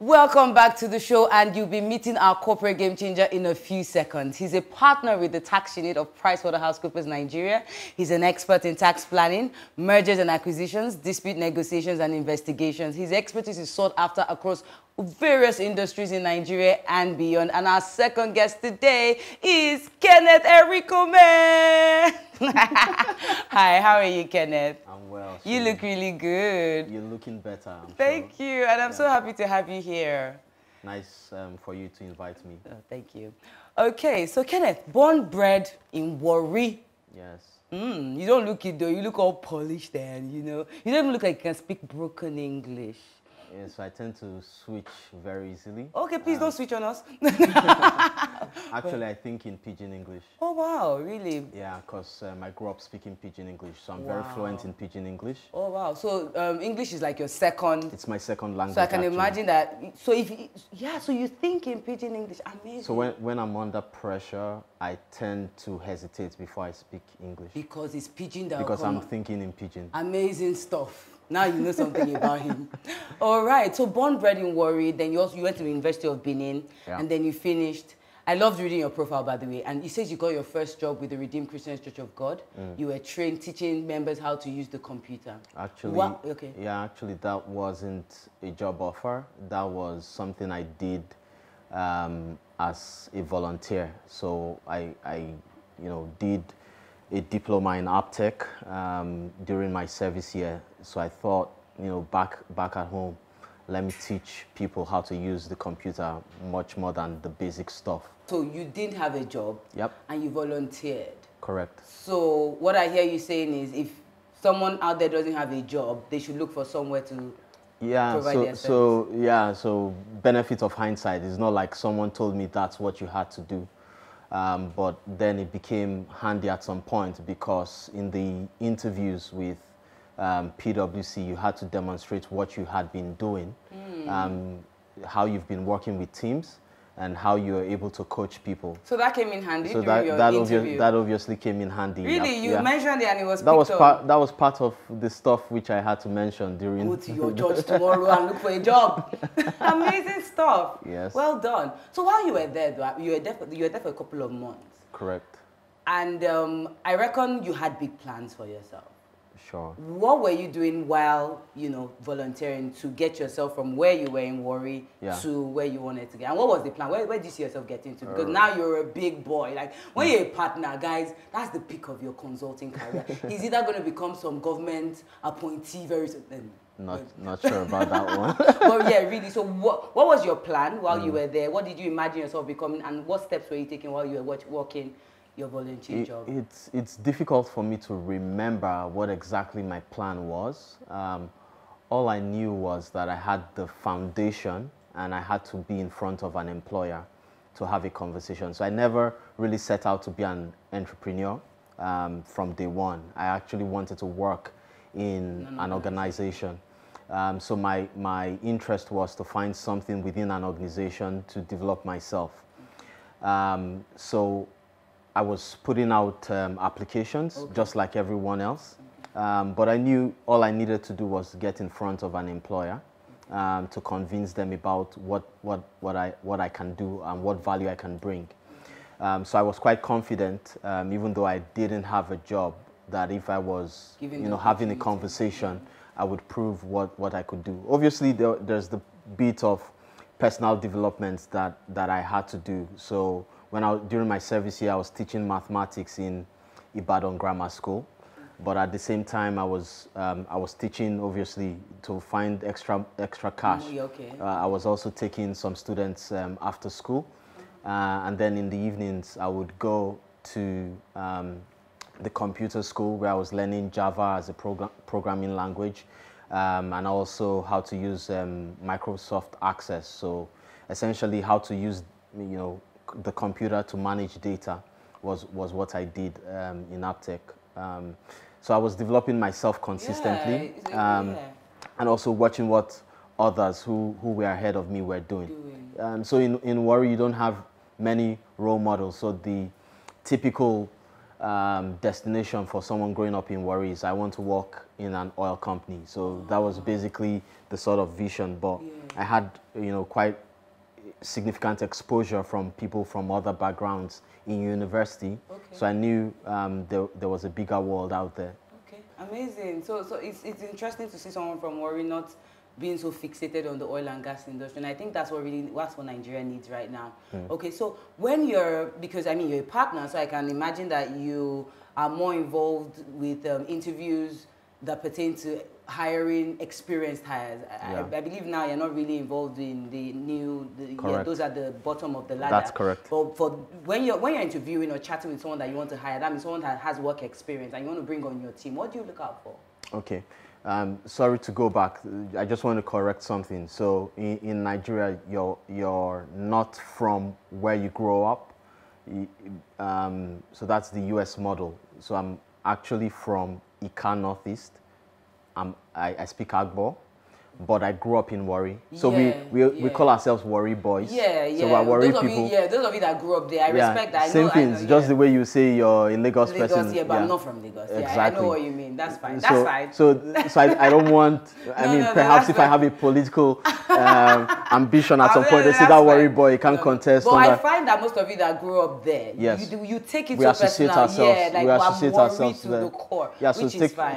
Welcome back to the show, and you'll be meeting our corporate game changer in a few seconds. He's a partner with the tax unit of PricewaterhouseCoopers Nigeria. He's an expert in tax planning, mergers and acquisitions, dispute negotiations and investigations. His expertise is sought after across various industries in Nigeria and beyond. And our second guest today is Kenneth Erikume. Hi, how are you, Kenneth? I'm well. You look really good. You're looking better. Thank you, and I'm so happy to have you here. Nice for you to invite me. Oh, thank you. Okay, so Kenneth, born bred in Warri. Yes. You don't look it though. You look all polished and you know. You don't even look like you can speak broken English. Yes, I tend to switch very easily. Okay, please don't switch on us. Actually, I think in Pidgin English. Oh wow, really? Yeah, because I grew up speaking Pidgin English, so I'm very fluent in Pidgin English. Oh wow, so English is like your second. It's my second language. So I can actually imagine that. So so you think in Pidgin English, amazing. So when I'm under pressure, I tend to hesitate before I speak English. Because it's Pidgin that. Because I'm thinking in Pidgin. Amazing stuff. Now you know something about him. All right, so born bred in Warri, then you went to the University of Benin, and then you finished. I loved reading your profile, by the way, and it says you got your first job with the Redeemed Christian Church of God. You were trained teaching members how to use the computer. Actually, actually that wasn't a job offer. That was something I did as a volunteer. So I did a diploma in AppTech during my service year. So I thought, back at home, let me teach people how to use the computer much more than the basic stuff. So you didn't have a job. Yep. And you volunteered. Correct. So what I hear you saying is, if someone out there doesn't have a job, they should look for somewhere to provide their service. So benefit of hindsight is not like someone told me that's what you had to do. But then it became handy at some point because in the interviews with PwC, you had to demonstrate what you had been doing, how you've been working with teams, and how you are able to coach people. So that came in handy so during your interview? That obviously came in handy. Really? You mentioned it and it was that was part of the stuff which I had to mention during... Go to your church tomorrow and look for a job. Amazing stuff. Yes. Well done. So while you were there, you were there for a couple of months. Correct. And I reckon you had big plans for yourself. Sure. What were you doing while, volunteering to get yourself from where you were in Warri to where you wanted to get? And what was the plan? Where did you see yourself getting to? Because now you're a big boy. Like, when you're a partner, guys, that's the peak of your consulting career. Is either going to become some government appointee very soon? Not sure about that one. Well, yeah, really. So what was your plan while you were there? What did you imagine yourself becoming? And what steps were you taking while you were working your volunteer job? It's difficult for me to remember what exactly my plan was. All I knew was that I had the foundation and I had to be in front of an employer to have a conversation. So I never really set out to be an entrepreneur from day one. I actually wanted to work in an organization. So my interest was to find something within an organization to develop myself. So I was putting out applications just like everyone else, but I knew all I needed to do was get in front of an employer to convince them about what I can do and what value I can bring. So I was quite confident, even though I didn't have a job, that if I was having a conversation, I would prove what I could do. Obviously, there's the bit of personal development that I had to do. So during my service year, I was teaching mathematics in Ibadan Grammar School, but at the same time, I was teaching, obviously, to find extra cash. I was also taking some students after school, and then in the evenings, I would go to the computer school where I was learning Java as a programming language, and also how to use Microsoft Access. So essentially, how to use the computer to manage data was what I did in AppTech. So I was developing myself consistently, and also watching what others who were ahead of me were doing. So in Warri, you don't have many role models. So the typical destination for someone growing up in Warri is I want to work in an oil company. So that was basically the sort of vision. But I had, quite significant exposure from people from other backgrounds in university. So I knew there was a bigger world out there. Okay, amazing. So it's interesting to see someone from Warri not being so fixated on the oil and gas industry, and I think that's what Nigeria needs right now. Okay, so when because I mean you're a partner, so I can imagine that you are more involved with interviews that pertain to hiring experienced hires. I believe now you're not really involved in the new. Those are the bottom of the ladder. That's correct. But for when you're interviewing or chatting with someone that you want to hire, that means someone that has work experience and you want to bring on your team. What do you look out for? Okay. Sorry to go back. I just want to correct something. So in Nigeria, you're not from where you grow up. So that's the US model. So I'm actually from ICAN Northeast. I speak Agbo, but I grew up in Warri. So we call ourselves Warri boys. Yeah, yeah. So we're Warri people. Those of you that grew up there, I respect that. Same things, just the way you say you're a Lagos person. Yeah, but I'm not from Lagos. Exactly. Yeah, I know what you mean. That's fine. That's fine. So I don't want, perhaps if I have a political ambition at some point, they say that Warri boy, you can't contest. But I find that most of you that grew up there, you take it we so associate personal. ourselves. Yeah, like we associate ourselves to the core. Yeah, so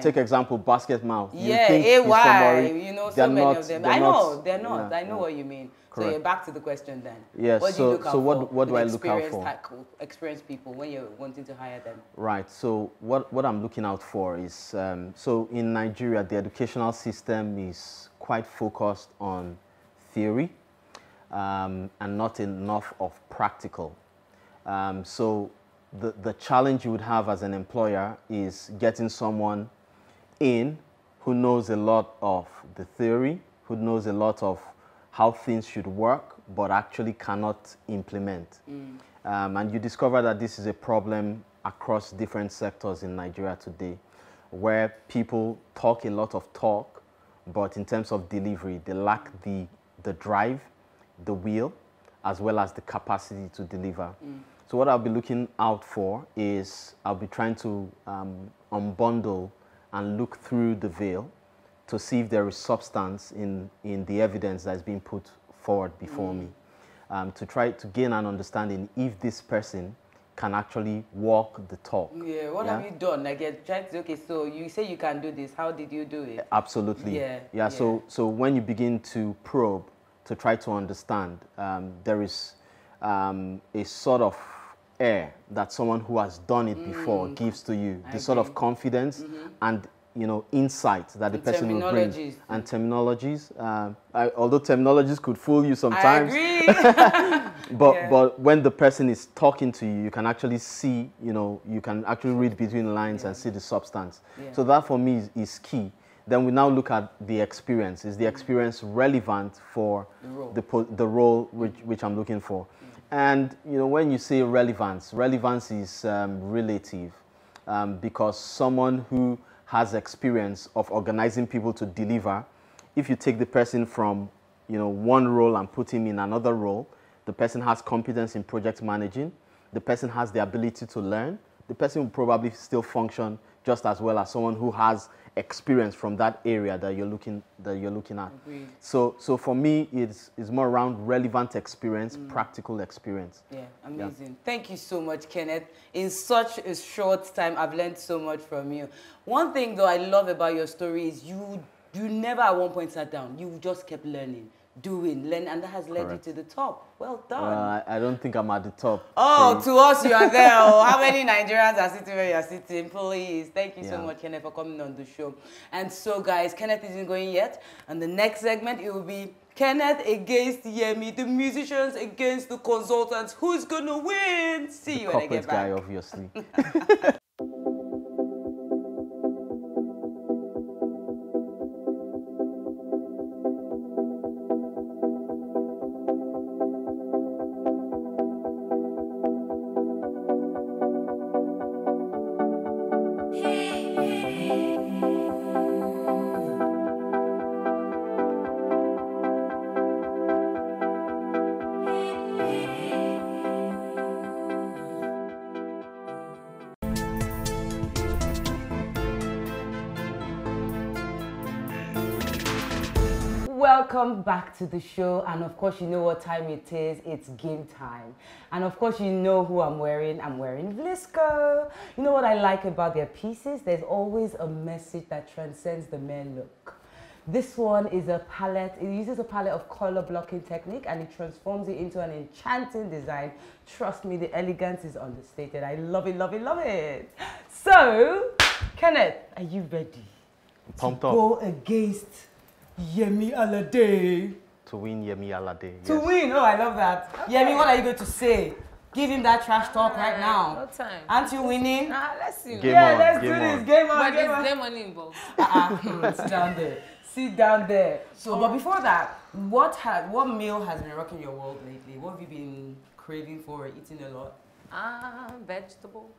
take example, Basketmouth. Yeah, AY, so many of them. I know, they're not. I know what you mean. Correct. So you're back to the question then. Yes. What do you look out for? What do I look out for? Experienced people when you're wanting to hire them. Right. So what I'm looking out for is so in Nigeria the educational system is quite focused on theory and not enough of practical. So the challenge you would have as an employer is getting someone in who knows a lot of the theory, who knows a lot of how things should work, but actually cannot implement. And you discover that this is a problem across different sectors in Nigeria today, where people talk a lot of talk, but in terms of delivery, they lack the drive, the will, as well as the capacity to deliver. So what I'll be looking out for is I'll be trying to unbundle and look through the veil to see if there is substance in the evidence that's being put forward before me, to try to gain an understanding if this person can actually walk the talk. Yeah, what have you done? Like you're trying to, okay, so you say you can do this, how did you do it? Absolutely. Yeah. So when you begin to probe, to try to understand, there is a sort of air that someone who has done it before gives to you, the sort of confidence and insight that the person will bring, and terminologies. Although terminologies could fool you sometimes, I agree. but when the person is talking to you, you can actually see, you can actually read between the lines and see the substance. So that for me is key. Then we now look at the experience. Is the experience relevant for the role which I'm looking for? And when you say relevance is relative, because someone who has experience of organizing people to deliver, if you take the person from one role and put him in another role, the person has competence in project managing, the person has the ability to learn, the person will probably still function just as well as someone who has experience from that area that you're looking at. Agreed. So for me, it's more around relevant experience, practical experience. Yeah, amazing. Yeah. Thank you so much, Kenneth. In such a short time, I've learned so much from you. One thing though I love about your story is you never at one point sat down. You just kept learning, learning, and that has led you to the top. Well done. I don't think I'm at the top. Oh, to us you are there. Oh, how many Nigerians are sitting where you are sitting? Please. Thank you so much, Kenneth, for coming on the show. And so, guys, Kenneth isn't going yet. And the next segment, it will be Kenneth against Yemi, the musicians against the consultants. Who's going to win? See you when I get back. Guy, obviously. welcome back to the show. And of course, you know what time it is. It's game time. And of course, you know who I'm wearing. I'm wearing Vlisco. You know what I like about their pieces? There's always a message that transcends the mere look. This one is a palette. It uses a palette of color blocking technique and it transforms it into an enchanting design. Trust me, the elegance is understated. I love it, love it, love it. So, Kenneth, are you ready? Pumped to up. go against Yemi Alade. To win Yemi Alade. Yes. To win, oh, I love that. Okay. Yemi, what are you going to say? Give him that trash talk right now. No time. Aren't you winning? Nah, let's see. Game yeah, on, let's game do on. this. Game on, But game on. there's money involved. Sit down there. Sit down there. So, but before that, what meal has been rocking your world lately? What have you been craving for or eating a lot? Vegetable.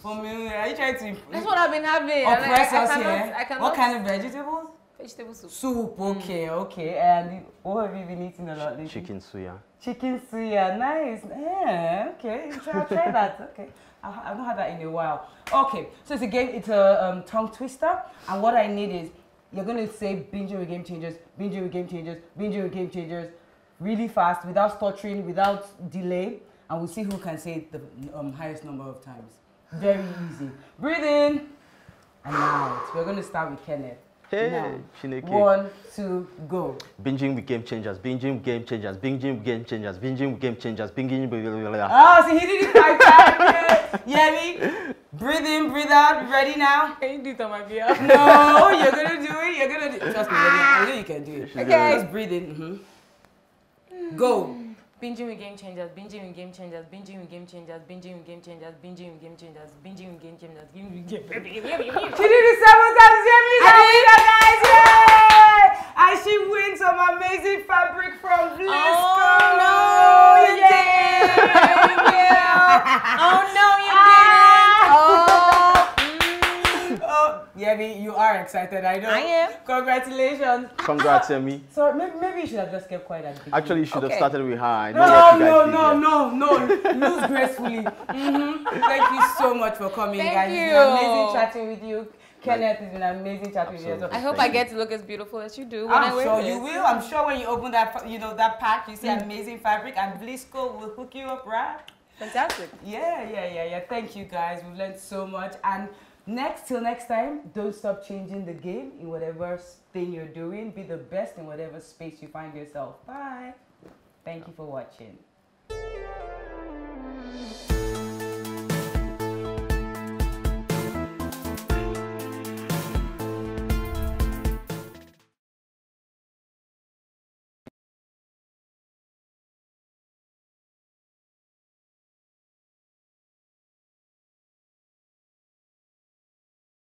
For me, are you trying to... That's what I've been having. Oppress us here. I cannot. What kind of vegetables? Vegetable soup. Soup, okay, okay. And what have you been eating a lot lately? Chicken suya. Chicken suya, nice. Yeah, okay. I'll try that. Okay. I've not had that in a while. Okay, so it's a game, it's a tongue twister. And what I need is, you're going to say binging with game changers, binging with game changers, binging with game changers really fast, without stuttering, without delay. And we'll see who can say it the highest number of times. Very easy. Breathe in and out. We're going to start with Kenneth. Hey, now, Chineke. 1, 2, go. Binging with game changers, binging with game changers, binging with game changers, binging with game changers, binging with... Oh, see, he did it 5 times. Yemi, breathe in, breathe out. Ready now? Can you do it on my behalf? No, you're going to do it. You're going to do it. Trust me, I know you can do it. Okay. Just breathe in. Go. Binging with game changers, binging with game changers, binging with game changers, binging with game changers, binging with game changers, binging with game changers, binging with game changers. She did it 7 times, Yemi. Guys, yay! And she wins some amazing fabric from Vlisco. Oh no, you didn't. Oh no, you didn't. Oh, Yemi, you are excited, I know. I am. Congratulations. Congrats, Yemi. So maybe you should have just kept quiet at the beginning. Actually, you should have started with her. I know No. Lose gracefully. Thank you so much for coming, guys. you. It's been amazing chatting with you. Kenneth, it's been amazing chatting with you. Absolutely. I hope I get to look as beautiful as you do when I'm I wear sure this. you will. I'm sure when you open that, that pack, you see amazing fabric, and Vlisco will hook you up, right? Fantastic. Yeah. Thank you, guys. We've learned so much. And till next time, don't stop changing the game in whatever thing you're doing. Be the best in whatever space you find yourself. Bye. Thank you for watching.